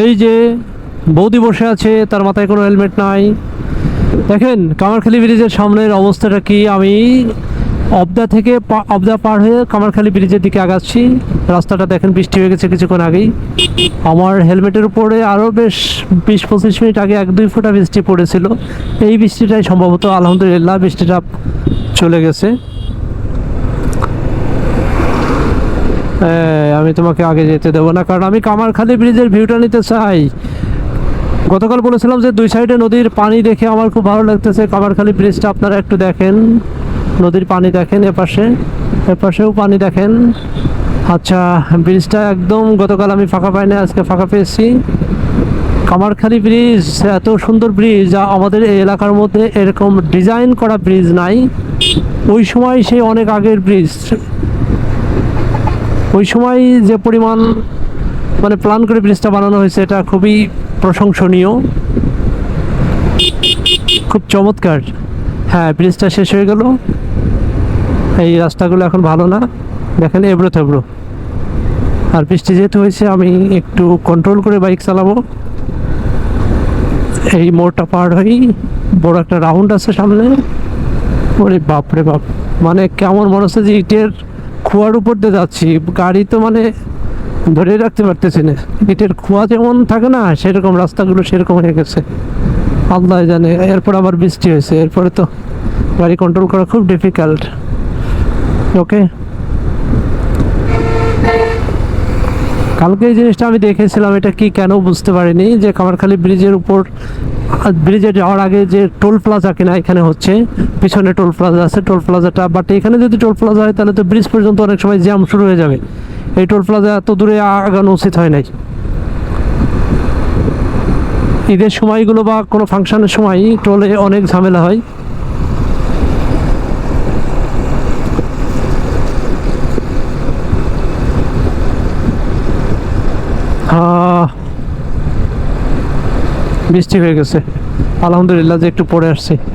এই যে বৌদি বসে আছে, তার মাথায় কোনো হেলমেট নাই। দেখেন কামারখালী ব্রিজের সামনের অবস্থাটা কি। আমি অবদা থেকে অবদা পার হয়ে কামারখালী ব্রিজের দিকে আগাচ্ছি। রাস্তাটা দেখেন বৃষ্টি হয়ে গেছে কিছুক্ষণ আগেই। আমার হেলমেটের উপরে আরও বেশ 20-25 মিনিট আগে 1-2 ফোঁটা বৃষ্টি পড়েছিল। এই বৃষ্টিটাই সম্ভবত, আলহামদুলিল্লাহ বৃষ্টিটা চলে গেছে। আমি তোমাকে আগে যেতে দেবো না, কারণ আমি কামারখালী ব্রিজের ভিউটা নিতে চাই। গতকাল বলেছিলাম যে দুই সাইডে নদীর পানি দেখে আমার খুব ভালো লাগতেছে। কামারখালী ব্রিজটা আপনারা একটু দেখেন, নদীর পানি দেখেন, এপাশেও পানি দেখেন। আচ্ছা, ব্রিজটা একদম গতকাল আমি ফাঁকা পাইনি, আজকে ফাঁকা পেয়েছি। কামারখালী ব্রিজ এত সুন্দর ব্রিজ, যা আমাদের এই এলাকার মধ্যে এরকম ডিজাইন করা ব্রিজ নাই। ওই সময় সেই অনেক আগের ব্রিজ, ওই সময় যে পরিমাণ মানে প্ল্যান করে ব্রিজটা বানানো হয়েছে, এটা খুবই প্রশংসনীয়, খুব চমৎকার। হ্যাঁ, ব্রিজটা শেষ হয়ে গেল। এই রাস্তাগুলো এখন ভালো না, দেখেন এবড়ো থেবড়ো। আর বৃষ্টি যেহেতু হয়েছে, আমি একটু কন্ট্রোল করে বাইক চালাবো। এই মোড়টা পার হই, বড় একটা রাউন্ড আছে সামনে। ওরে বাপ রে বাপ, মানে কেমন মনে হচ্ছে যে ইটের খোয়ার উপর দিয়ে যাচ্ছি। গাড়ি তো মানে ধরে রাখতে পারতেছি না। ইটের খোয়া যেমন থাকে না, সেরকম রাস্তাগুলো সেরকম হয়ে গেছে, আল্লাহ জানে। এরপর আবার বৃষ্টি হয়েছে, এরপরে তো গাড়ি কন্ট্রোল করা খুব ডিফিকাল্ট। ওকে, কালকে এই জিনিসটা আমি দেখেছিলাম, এটা কি কেন বুঝতে পারিনি, যে কামারখালী ব্রিজের উপর, ব্রিজে যাওয়ার আগে যে টোল প্লাজা কিনা এখানে হচ্ছে, পিছনে টোল প্লাজা আছে, টোল প্লাজাটা, বাট এখানে যদি টোল প্লাজা হয় তাহলে তো ব্রিজ পর্যন্ত অনেক সময় জ্যাম শুরু হয়ে যাবে। এই টোল প্লাজা এত দূরে আগানো উচিত হয় নাই। ঈদের সময়গুলো বা কোনো ফাংশনের সময় টোলে অনেক ঝামেলা হয়। বৃষ্টি হয়ে গেছে, আলহামদুলিল্লাহ যে একটু পরে আসছে।